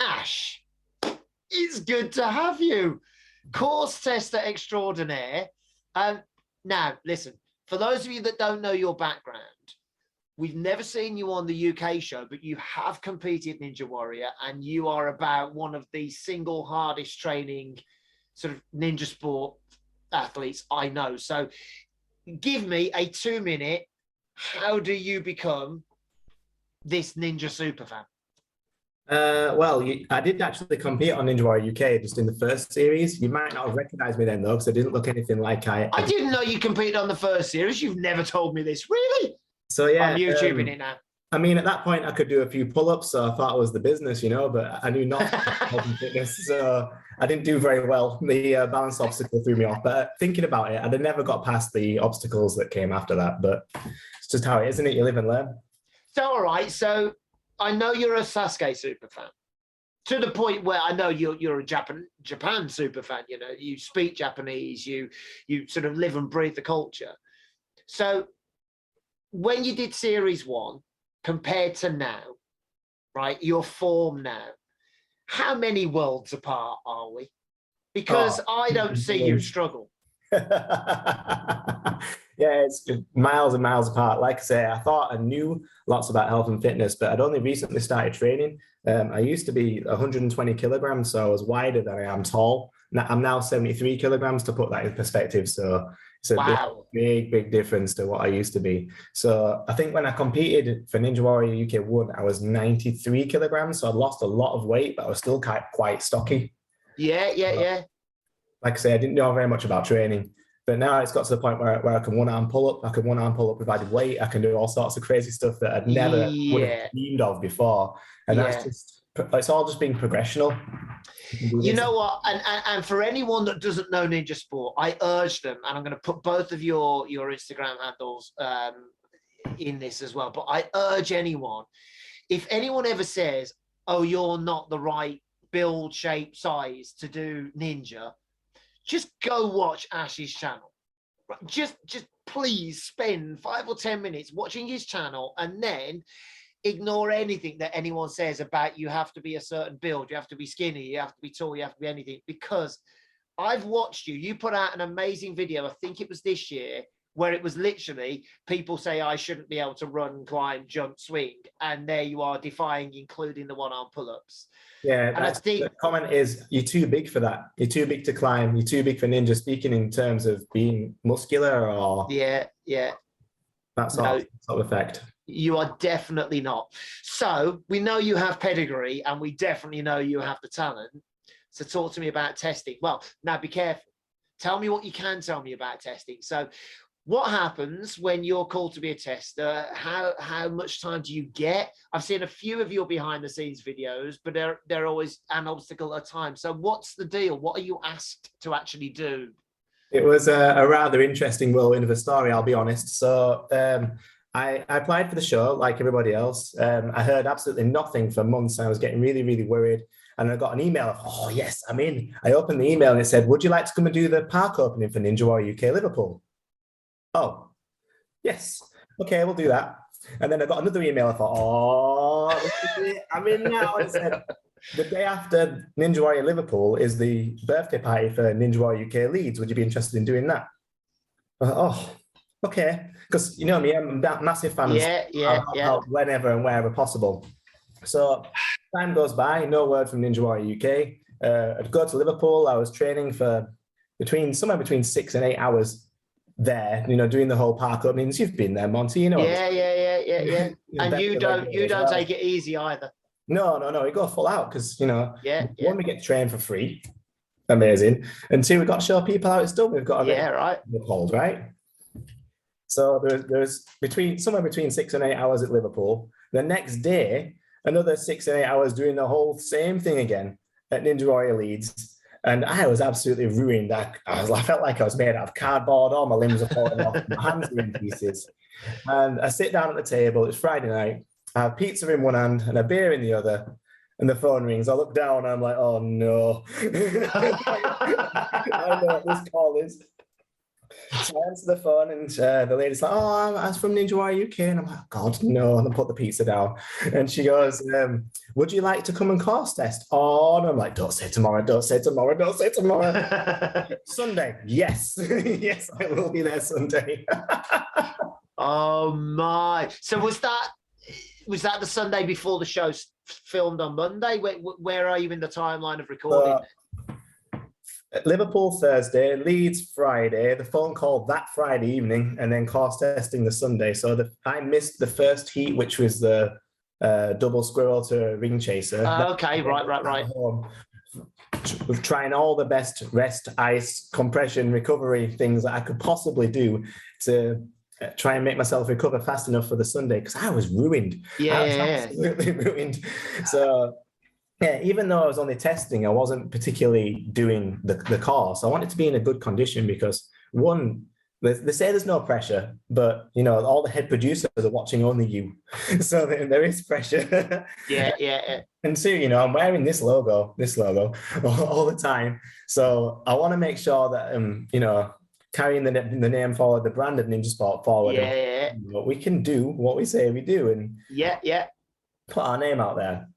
Ash, it's good to have you. Course tester extraordinaire. Now, listen, for those of you that don't know your background, we've never seen you on the UK show, but you have competed Ninja Warrior, and you are about one of the single hardest training sort of ninja sport athletes I know. So give me a 2-minute, how do you become this ninja super fan? I did actually compete on Ninja Warrior UK just in the first series. You might not have recognized me then, though, because I didn't look anything like I didn't know you competed on the first series. You've never told me this. Really? So, yeah. I'm YouTubing it now. I mean, at that point, I could do a few pull-ups, so I thought it was the business, but I knew not health and fitness, so I didn't do very well. The balance obstacle threw me off, but thinking about it, I'd have never got past the obstacles that came after that, but it's just how it is, isn't it? You live and learn. So, all right, so I know you're a Sasuke super fan, to the point where I know you're a Japan super fan. You speak Japanese, you sort of live and breathe the culture. So when you did series 1 compared to now, right, your form now, how many worlds apart are we? Because I don't see you struggle. Yeah, it's miles and miles apart. Like I say, I thought I knew lots about health and fitness, but I'd only recently started training. I used to be 120 kilograms, so I was wider than I am tall. Now, I'm now 73 kilograms, to put that in perspective. So it's a big difference to what I used to be. So I think when I competed for Ninja Warrior UK 1, I was 93 kilograms. So I'd lost a lot of weight, but I was still quite stocky. Yeah. Like I say, I didn't know very much about training. But now it's got to the point where I can one-arm pull up. I can one-arm pull up with added weight. I can do all sorts of crazy stuff that I'd never would have dreamed of before. And it's all just being progressional. You know what? And for anyone that doesn't know ninja sport, I urge them, and I'm going to put both of your Instagram handles in this as well. But I urge anyone, if anyone ever says, "Oh, you're not the right build, shape, size to do ninja," just go watch Ash's channel. Just please spend 5 or 10 minutes watching his channel, and then ignore anything that anyone says about you have to be a certain build, you have to be skinny, you have to be tall, you have to be anything. Because I've watched you. You put out an amazing video, I think it was this year, where it was literally people say I shouldn't be able to run, climb, jump, swing, and there you are defying, including the one-arm pull-ups. Yeah, and the comment is, you're too big for that. You're too big to climb. You're too big for ninja, speaking in terms of being muscular or... Yeah. That sort of effect. You are definitely not. So we know you have pedigree, and we definitely know you have the talent. So talk to me about testing. Well, now be careful. Tell me what you can tell me about testing. So what happens when you're called to be a tester? How much time do you get? I've seen a few of your behind the scenes videos, but they're always an obstacle at a time. So what's the deal? What are you asked to actually do? It was a rather interesting whirlwind of a story, I'll be honest. So I applied for the show like everybody else. I heard absolutely nothing for months. I was getting really worried. And I got an email of, oh, yes, I'm in. I opened the email and it said, would you like to come and do the park opening for Ninja Warrior UK Liverpool? Oh, yes. Okay, we'll do that. And then I got another email. I thought, oh, this is it. I'm in now. And it said, the day after Ninja Warrior Liverpool is the birthday party for Ninja Warrior UK Leeds. Would you be interested in doing that? Oh, okay. Because you know me, I'm a massive fan of help whenever and wherever possible. So time goes by, no word from Ninja Warrior UK. I'd go to Liverpool. I was training for somewhere between 6 and 8 hours there, doing the whole park openings. You've been there, Monty, Yeah. And you don't take it easy either. No, we go full out because, one, we get to train for free. Amazing. And two, we've got to show people how it's done. We've got to hold, right? So there's somewhere between 6 and 8 hours at Liverpool. The next day, another 6 and 8 hours doing the whole same thing again at Ninja Warrior Leeds. And I was absolutely ruined. I felt like I was made out of cardboard. All my limbs are falling off. My hands are in pieces. And I sit down at the table. It's Friday night. I have pizza in one hand and a beer in the other. And the phone rings. I look down and I'm like, oh, no. I know what this call is. So I answer the phone and the lady's like, "Oh, I'm from Ninja Warrior UK," and I'm like, "God, no!" And I put the pizza down, and she goes, "Would you like to come and course test?" Oh, and I'm like, "Don't say tomorrow, don't say tomorrow, don't say tomorrow." Sunday, yes, yes, I will be there Sunday. Oh my! So was that the Sunday before the show's filmed on Monday? Where are you in the timeline of recording? Liverpool Thursday, Leeds Friday, the phone call that Friday evening, and then course testing the Sunday. So I missed the first heat, which was the double squirrel to ring chaser. Okay, right. Home, trying all the best rest, ice, compression, recovery things that I could possibly do to try and make myself recover fast enough for the Sunday, because I was ruined. Yeah, I was absolutely ruined. So yeah, even though I was only testing, I wasn't particularly doing the course. I wanted to be in a good condition because, one, they say there's no pressure, but all the head producers are watching only you, so there is pressure. Yeah. And two, I'm wearing this logo all the time, so I want to make sure that carrying the name forward, the brand of Ninja Sport forward. Yeah. We can do what we say we do, and Yeah. put our name out there.